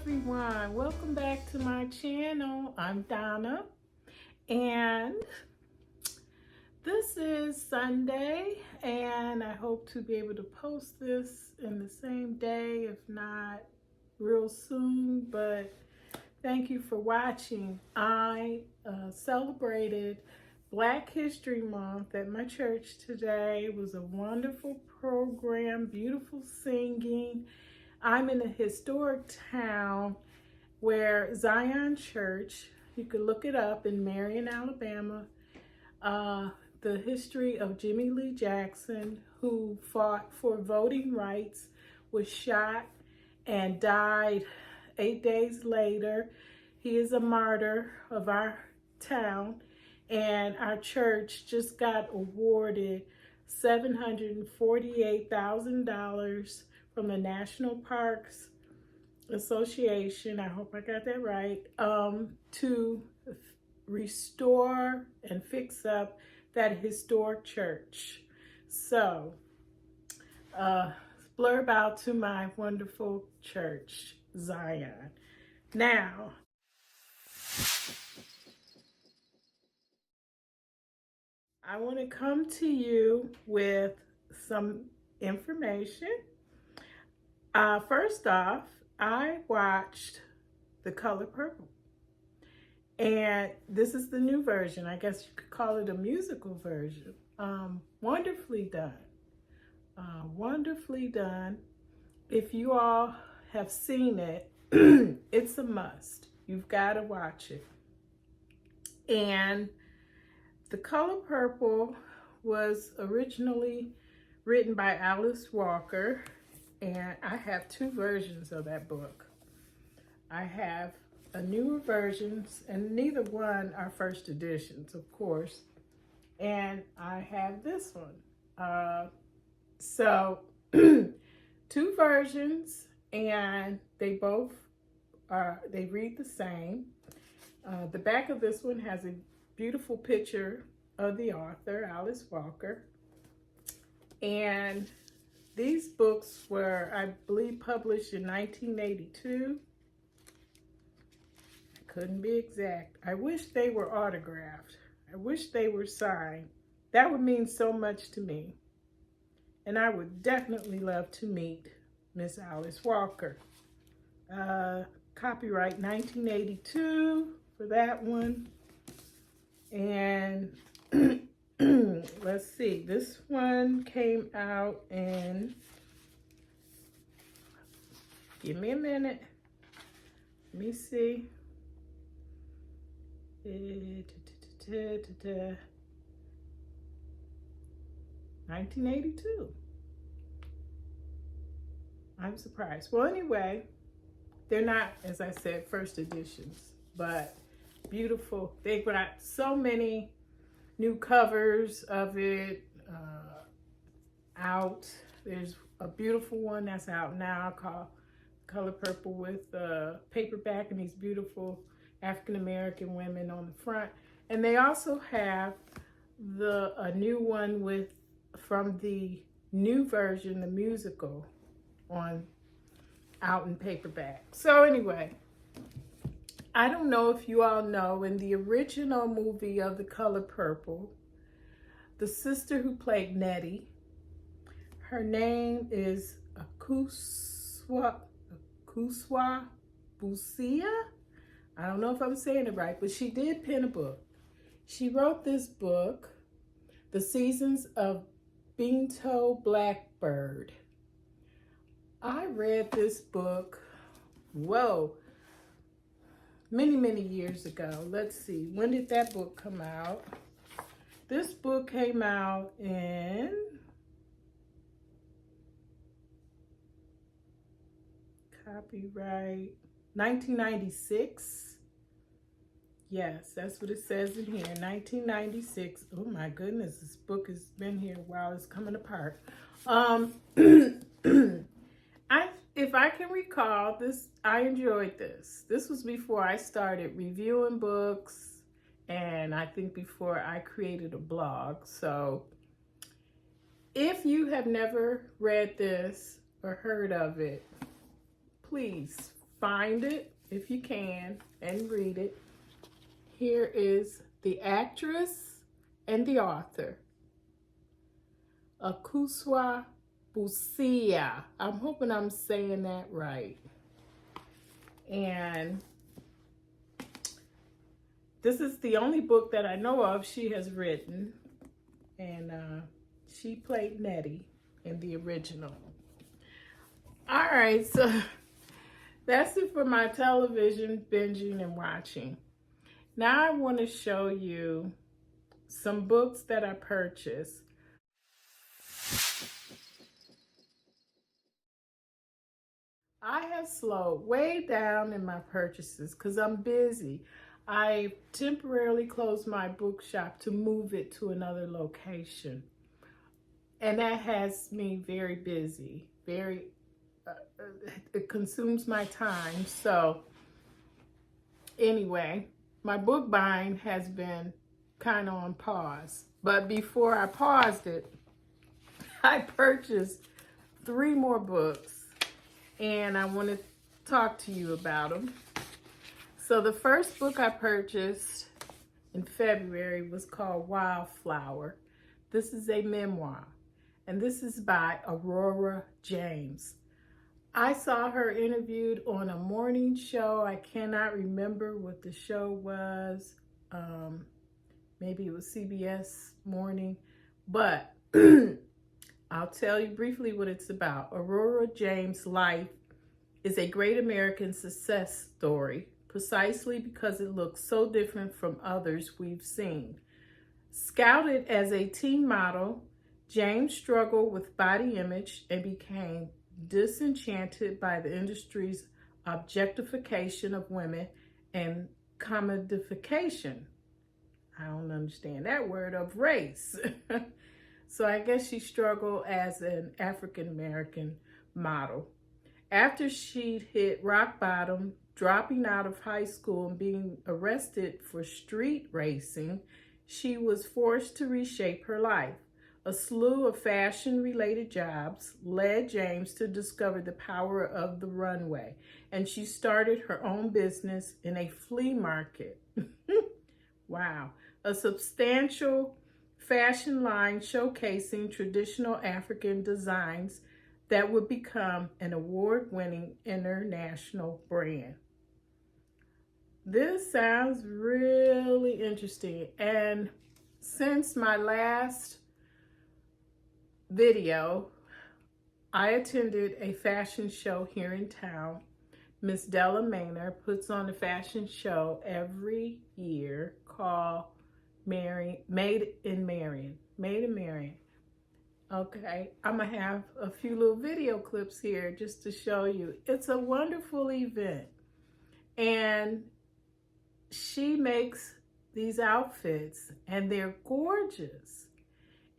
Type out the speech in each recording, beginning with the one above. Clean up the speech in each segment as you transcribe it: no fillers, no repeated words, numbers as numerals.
everyone, welcome back to my channel. I'm Donna, and this is Sunday, and I hope to be able to post this in the same day, if not real soon. But thank you for watching. I celebrated Black History Month at my church today. It was a wonderful program, beautiful singing. I'm in a historic town where Zion Church, you can look it up, in Marion, Alabama. The history of Jimmy Lee Jackson, who fought for voting rights, was shot and died 8 days later. He is a martyr of our town, and our church just got awarded $748,000 from the National Parks Association, I hope I got that right, to restore and fix up that historic church. So, blurb out to my wonderful church, Zion. Now, I want to come to you with some information. First off, I watched The Color Purple, and this is the new version. I guess you could call it a musical version. Wonderfully done. Wonderfully done. If you all have seen it, it's a must. You've got to watch it. And The Color Purple was originally written by Alice Walker, and I have two versions of that book. I have a newer versions, and neither one are first editions, of course. And I have this one. So two versions, and they both they read the same. The back of this one has a beautiful picture of the author, Alice Walker. And these books were, I believe, published in 1982. I couldn't be exact. I wish they were autographed. I wish they were signed. That would mean so much to me. And I would definitely love to meet Miss Alice Walker. Copyright 1982 for that one. And let's see, this one came out in, give me a minute, let me see, 1982. I'm surprised. Well, anyway, they're not, as I said, first editions, but beautiful. They got so many new covers of it out. There's a beautiful one that's out now called Color Purple with paperback and these beautiful African-American women on the front. And they also have a new one from the new version, the musical, out in paperback. So anyway, I don't know if you all know, in the original movie of The Color Purple, the sister who played Nettie, her name is Akosua Busia. I don't know if I'm saying it right, but she did pen a book. She wrote this book, The Seasons of Beento, Blackbird. I read this book, many years ago. Let's see, when did that book come out? This book came out in copyright 1996. Yes, that's what it says in here, 1996. Oh my goodness, this book has been here a while. It's coming apart. If I can recall this, I enjoyed this. This was before I started reviewing books, and I think before I created a blog. So if you have never read this or heard of it, please find it if you can and read it. Here is the actress and the author, Akosua Busia. I'm hoping I'm saying that right. And this is the only book that I know of she has written. And she played Nettie in the original. All right, so that's it for my television binging and watching. Now I want to show you some books that I purchased. I have slowed way down in my purchases because I'm busy. I temporarily closed my bookshop to move it to another location. And that has me very busy, it consumes my time. So anyway, my book buying has been kind of on pause. But before I paused it, I purchased 3 more books. And I want to talk to you about them. So the first book I purchased in February was called Wildflower. This is a memoir, and this is by Aurora James. I saw her interviewed on a morning show. I cannot remember what the show was. Maybe it was CBS Morning, but I'll tell you briefly what it's about. Aurora James' life is a great American success story, precisely because it looks so different from others we've seen. Scouted as a teen model, James struggled with body image and became disenchanted by the industry's objectification of women and commodification. I don't understand that word, of race. So I guess she struggled as an African-American model. After she'd hit rock bottom, dropping out of high school and being arrested for street racing, she was forced to reshape her life. A slew of fashion-related jobs led James to discover the power of the runway, and she started her own business in a flea market. Wow. A substantial fashion line showcasing traditional African designs that would become an award-winning international brand. This sounds really interesting. And since my last video, I attended a fashion show here in town. Miss Della Maynard puts on a fashion show every year called Made in Marion. Okay, I'm gonna have a few little video clips here just to show you. It's a wonderful event, and she makes these outfits and they're gorgeous.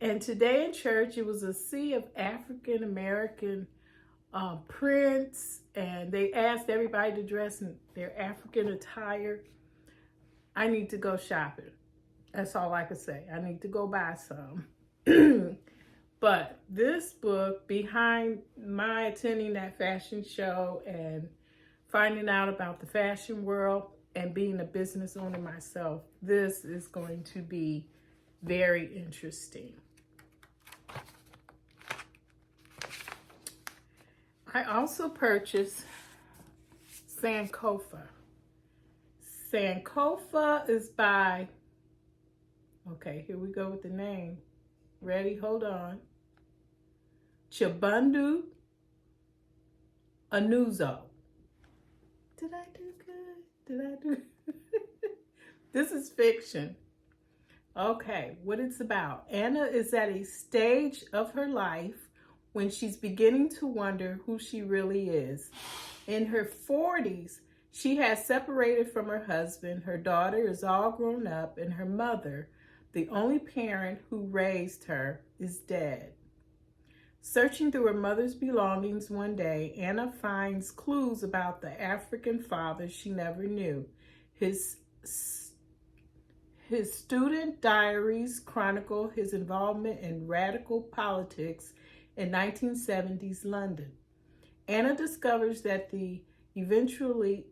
And today in church, it was a sea of African American prints, and they asked everybody to dress in their African attire. I need to go shopping. That's all I could say. I need to go buy some. But this book, behind my attending that fashion show and finding out about the fashion world and being a business owner myself, this is going to be very interesting. I also purchased Sankofa. Sankofa is by, okay, here we go with the name. Ready? Hold on. Chibundu Onuzo. Did I do good? This is fiction. Okay, what it's about. Anna is at a stage of her life when she's beginning to wonder who she really is. In her 40s, she has separated from her husband. Her daughter is all grown up, and her mother, the only parent who raised her, is dead. Searching through her mother's belongings one day, Anna finds clues about the African father she never knew. His student diaries chronicle his involvement in radical politics in 1970s London. Anna discovers that the he eventually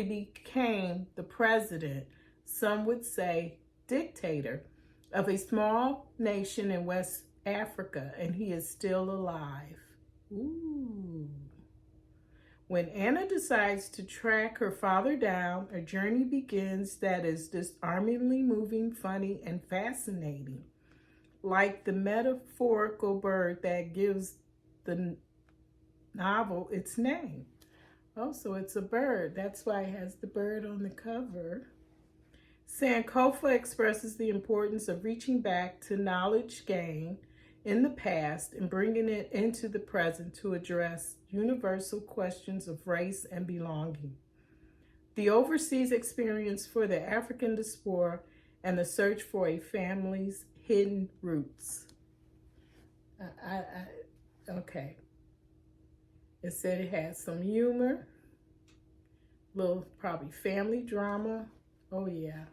became the president, some would say dictator, of a small nation in West Africa, and he is still alive. Ooh. When Anna decides to track her father down, a journey begins that is disarmingly moving, funny, and fascinating. Like the metaphorical bird that gives the novel its name. Oh, so it's a bird. That's why it has the bird on the cover. Sankofa expresses the importance of reaching back to knowledge gained in the past and bringing it into the present to address universal questions of race and belonging. The overseas experience for the African diaspora and the search for a family's hidden roots. Okay. It said it had some humor, little probably family drama. Oh yeah.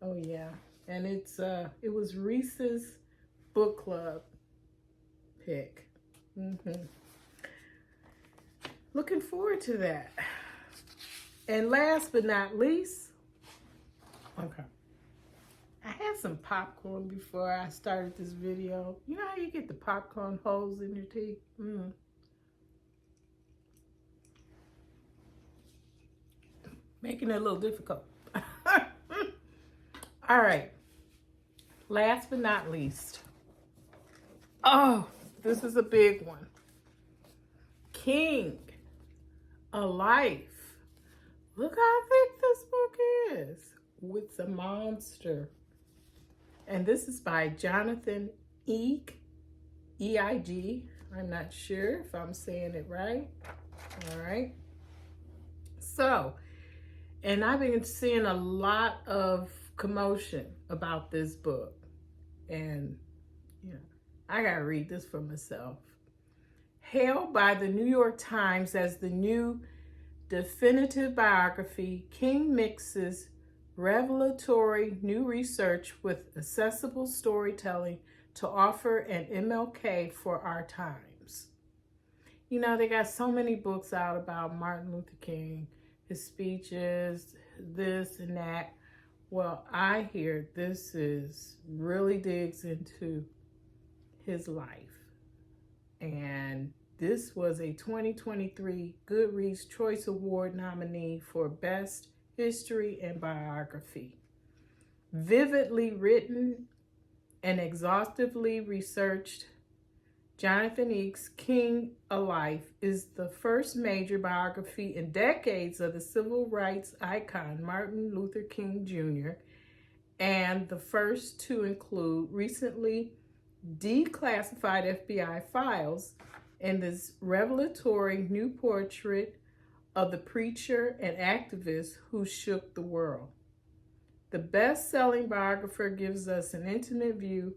Oh yeah. And it was Reese's book club pick. Looking forward to that. And last but not least, okay, I had some popcorn before I started this video. You know how you get the popcorn holes in your teeth? Making it a little difficult. All right. Last but not least. Oh, this is a big one. King, A Life. Look how thick this book is. With a monster. And this is by Jonathan Eig. E-I-G. I'm not sure if I'm saying it right. All right. So, and I've been seeing a lot of commotion about this book. And, you know, I gotta read this for myself. Hailed by the New York Times as the new definitive biography, King mixes revelatory new research with accessible storytelling to offer an MLK for our times. You know, they got so many books out about Martin Luther King, his speeches, this and that. Well, I hear this really digs into his life. And this was a 2023 Goodreads Choice Award nominee for Best History and Biography. Vividly written and exhaustively researched, Jonathan Eig's King, A Life is the first major biography in decades of the civil rights icon Martin Luther King Jr. and the first to include recently declassified FBI files and this revelatory new portrait of the preacher and activist who shook the world. The best-selling biographer gives us an intimate view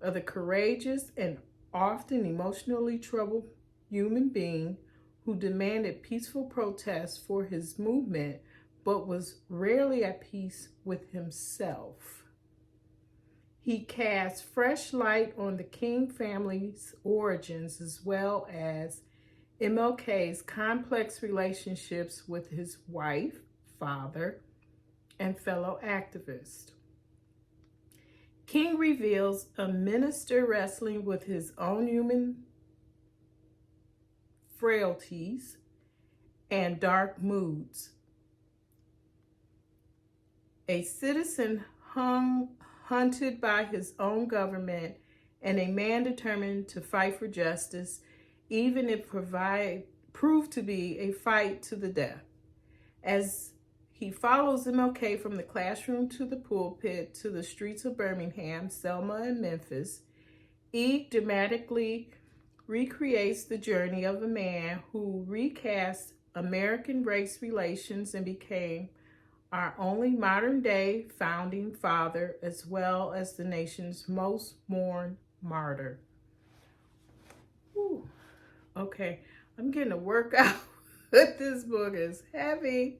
of the courageous and often emotionally troubled human being who demanded peaceful protest for his movement, but was rarely at peace with himself. He casts fresh light on the King family's origins as well as MLK's complex relationships with his wife, father, and fellow activists. King reveals a minister wrestling with his own human frailties and dark moods. A citizen hunted by his own government and a man determined to fight for justice, even if proved to be a fight to the death. As he follows MLK from the classroom to the pulpit to the streets of Birmingham, Selma, and Memphis, Eig dramatically recreates the journey of a man who recast American race relations and became our only modern-day founding father, as well as the nation's most mourned martyr. Whew. Okay, I'm getting a workout. This book is heavy.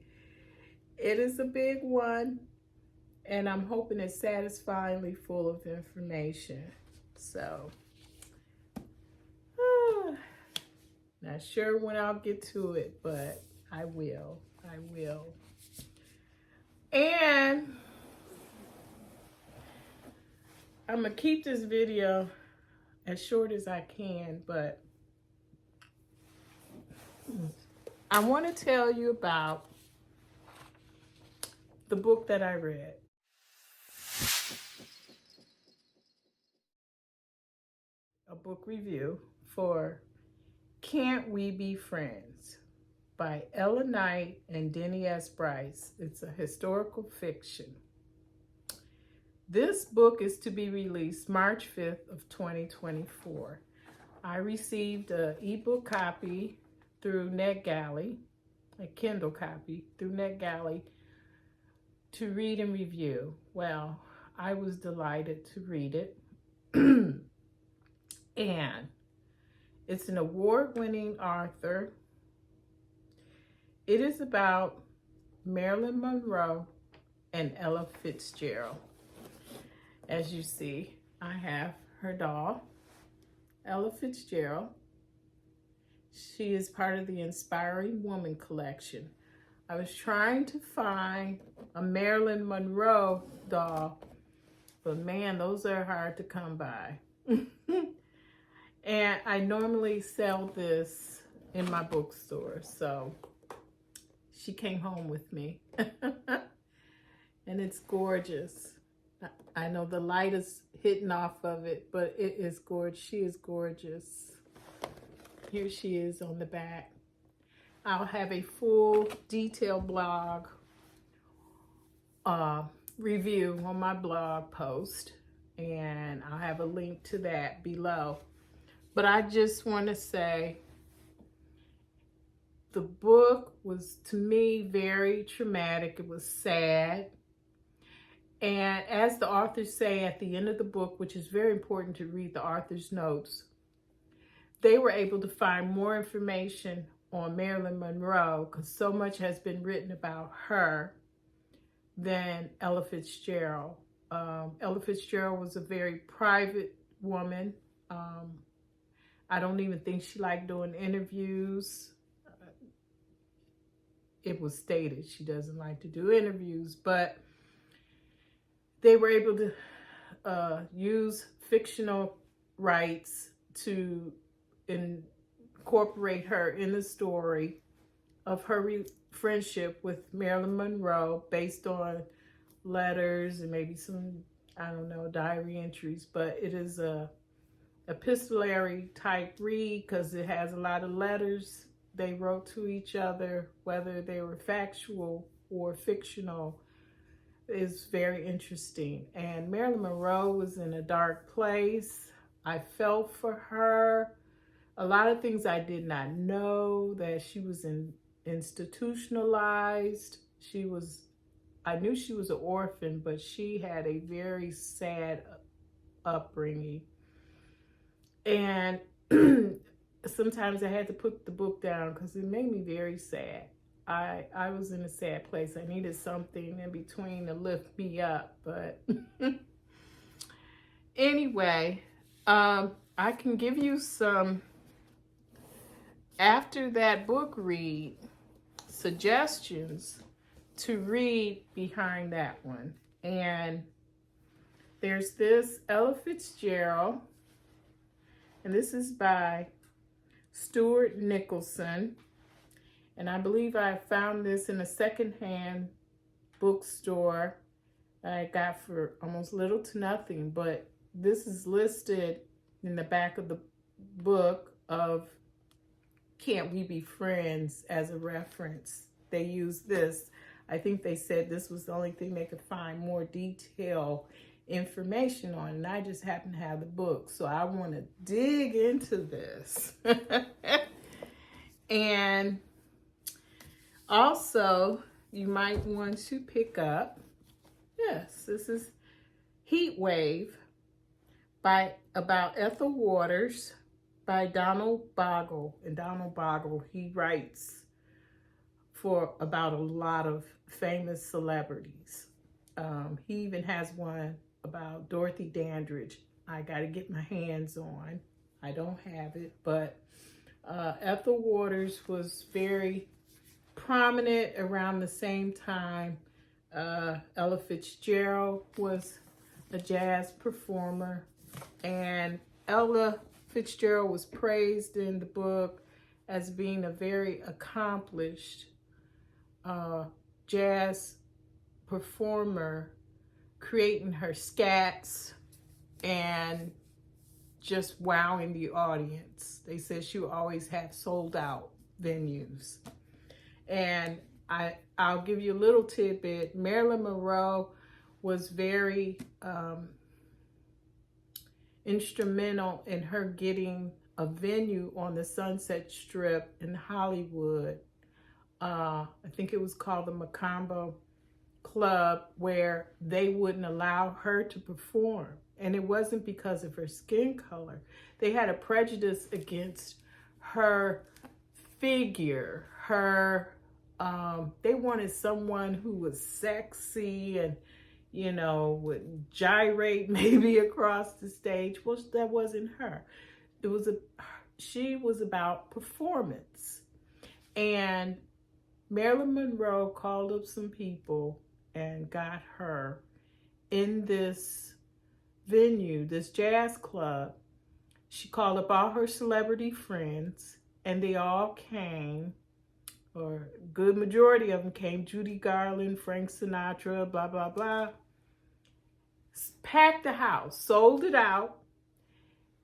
It is a big one, and I'm hoping it's satisfyingly full of information. So, Not sure when I'll get to it, but I will. I will. And I'm going to keep this video as short as I can, but I want to tell you about the book that I read. A book review for Can't We Be Friends by Ella Knight and Denny S. Bryce. It's a historical fiction. This book is to be released March 5th of 2024. I received an ebook copy through NetGalley, a Kindle copy through NetGalley to read and review. Well, I was delighted to read it. And it's an award-winning author. It is about Marilyn Monroe and Ella Fitzgerald. As you see, I have her doll, Ella Fitzgerald. She is part of the Inspiring Woman collection. I was trying to find a Marilyn Monroe doll, but man, those are hard to come by. And I normally sell this in my bookstore, so she came home with me. And it's gorgeous. I know the light is hitting off of it, but it is gorgeous. She is gorgeous. Here she is on the back. I'll have a full detailed blog review on my blog post, and I'll have a link to that below. But I just want to say the book was, to me, very traumatic. It was sad. And as the authors say at the end of the book, which is very important to read the author's notes, they were able to find more information on Marilyn Monroe because so much has been written about her than Ella Fitzgerald. Ella Fitzgerald was a very private woman. I don't even think she liked doing interviews. It was stated she doesn't like to do interviews, but they were able to use fictional rights to incorporate her in the story of her friendship with Marilyn Monroe based on letters and maybe some, I don't know, diary entries, but it is a epistolary type read because it has a lot of letters they wrote to each other, whether they were factual or fictional, is very interesting. And Marilyn Monroe was in a dark place. I felt for her. A lot of things I did not know, that she was institutionalized. I knew she was an orphan, but she had a very sad upbringing. And sometimes I had to put the book down because it made me very sad. I was in a sad place. I needed something in between to lift me up. But anyway, I can give you some, after that book read, suggestions to read behind that one. And there's this Ella Fitzgerald, and this is by Stuart Nicholson. And I believe I found this in a secondhand bookstore that I got for almost little to nothing. But this is listed in the back of the book of Can't We Be Friends as a reference. They used this. I think they said this was the only thing they could find more detailed information on, and I just happen to have the book, so I want to dig into this. And also, you might want to pick up, yes, this is Heat Wave about Ethel Waters by Donald Bogle. And Donald Bogle, he writes for about a lot of famous celebrities. He even has one about Dorothy Dandridge. I got to get my hands on. I don't have it, but Ethel Waters was very prominent around the same time. Ella Fitzgerald was a jazz performer, and Ella Fitzgerald was praised in the book as being a very accomplished jazz performer, creating her scats and just wowing the audience. They said she would always have sold out venues. And I'll give you a little tidbit. Marilyn Monroe was very instrumental in her getting a venue on the Sunset Strip in Hollywood. I think it was called the Macambo Club, where they wouldn't allow her to perform. And it wasn't because of her skin color. They had a prejudice against her figure, they wanted someone who was sexy and, you know, would gyrate maybe across the stage. Well, that wasn't her. She was about performance. And Marilyn Monroe called up some people and got her in this venue, this jazz club. She called up all her celebrity friends, and they all came, or a good majority of them came. Judy Garland, Frank Sinatra, blah, blah, blah. Packed the house, sold it out.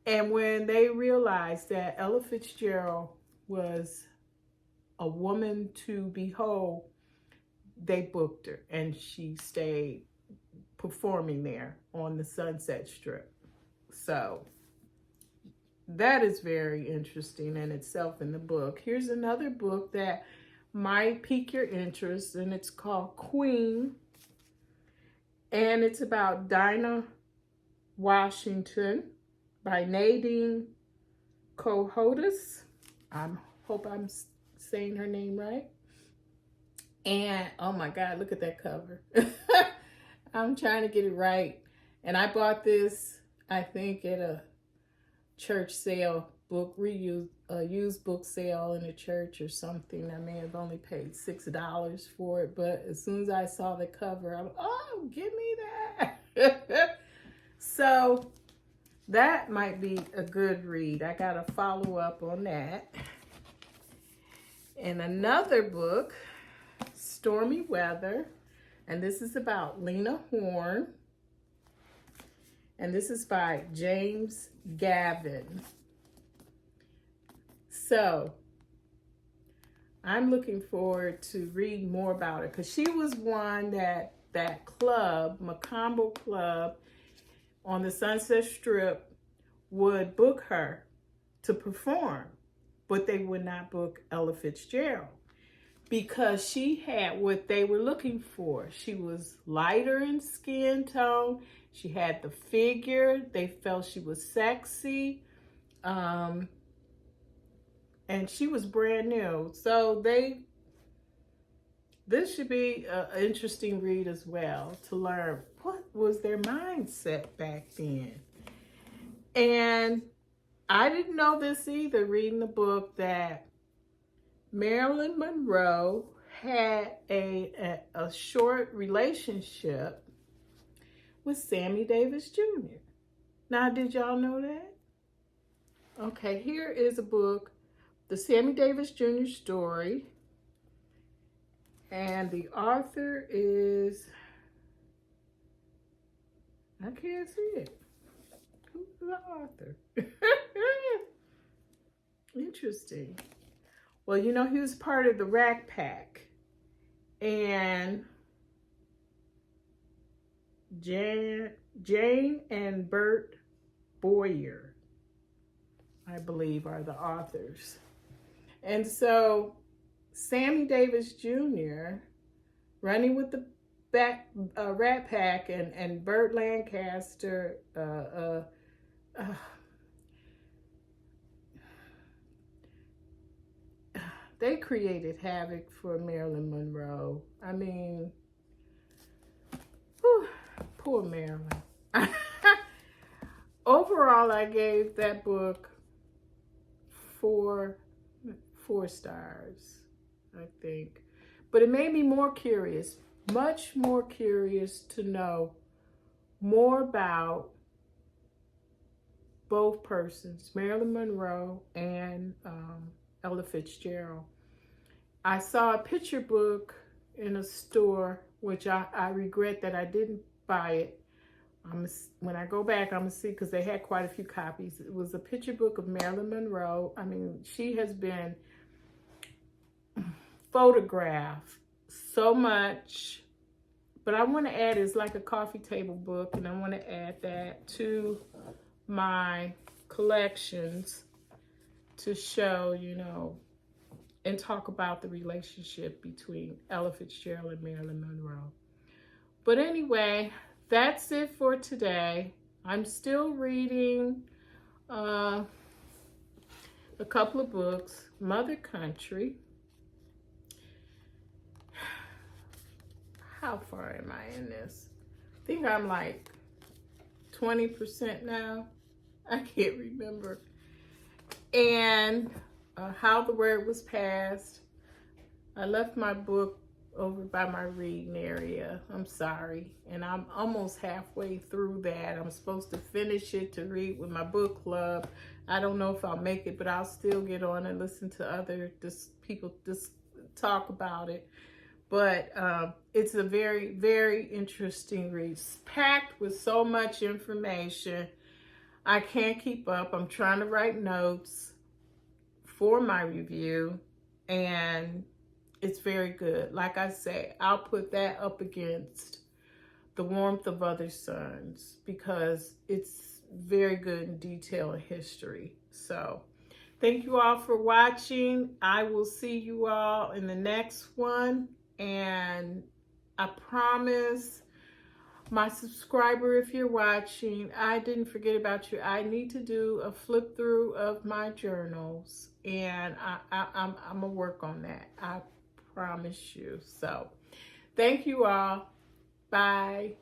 And when they realized that Ella Fitzgerald was a woman to behold, they booked her, and she stayed performing there on the Sunset Strip. So that is very interesting in itself in the book. Here's another book that might pique your interest, and it's called Queen. And it's about Dinah Washington by Nadine Cohodas. I hope I'm saying her name right. And oh my God, look at that cover. I'm trying to get it right. And I bought this, I think, at a church sale, used book sale in a church or something. I may have only paid $6 for it, but as soon as I saw the cover, I'm, oh, give me that. So that might be a good read. I got to follow up on that. And another book, Stormy Weather, and this is about Lena Horne, and this is by James Gavin. So I'm looking forward to read more about her, because she was one that club, Macambo Club on the Sunset Strip, would book her to perform, but they would not book Ella Fitzgerald because she had what they were looking for. She was lighter in skin tone. She had the figure. They felt she was sexy. And she was brand new. So this should be an interesting read as well, to learn what was their mindset back then. And I didn't know this either, reading the book, that Marilyn Monroe had a short relationship with Sammy Davis Jr. Now, did y'all know that? Okay, here is a book, The Sammy Davis Jr. Story. And the author is, I can't see it. Who's the author? Interesting. Well, you know, he was part of the Rat Pack. And Jane and Burt Boyar, I believe, are the authors. And so Sammy Davis Jr. running with the Rat Pack and Burt Lancaster, they created havoc for Marilyn Monroe. I mean, whew, poor Marilyn. Overall, I gave that book 4 4 stars, I think. But it made me more curious, much more curious to know more about both persons, Marilyn Monroe and Ella Fitzgerald. I saw a picture book in a store, which I regret that I didn't buy it. When I go back, I'm going to see, because they had quite a few copies. It was a picture book of Marilyn Monroe. I mean, she has been photographed so much. But I want to add, it's like a coffee table book, and I want to add that to my collections to show, you know, and talk about the relationship between Ella Fitzgerald and Marilyn Monroe. But anyway, that's it for today. I'm still reading a couple of books. Mother Country. How far am I in this? I think I'm like 20% now. I can't remember. And How the Word Was Passed. I left my book over by my reading area. I'm sorry. And I'm almost halfway through that. I'm supposed to finish it to read with my book club. I don't know if I'll make it, but I'll still get on and listen to other people talk about it. But it's a very, very interesting read. It's packed with so much information. I can't keep up. I'm trying to write notes for my review, and it's very good. Like I say, I'll put that up against The Warmth of Other Suns because it's very good in detail and history. So thank you all for watching. I will see you all in the next one. And I promise my subscriber, if you're watching, I didn't forget about you. I need to do a flip through of my journals, and I'm gonna work on that. I promise you. So thank you all. Bye.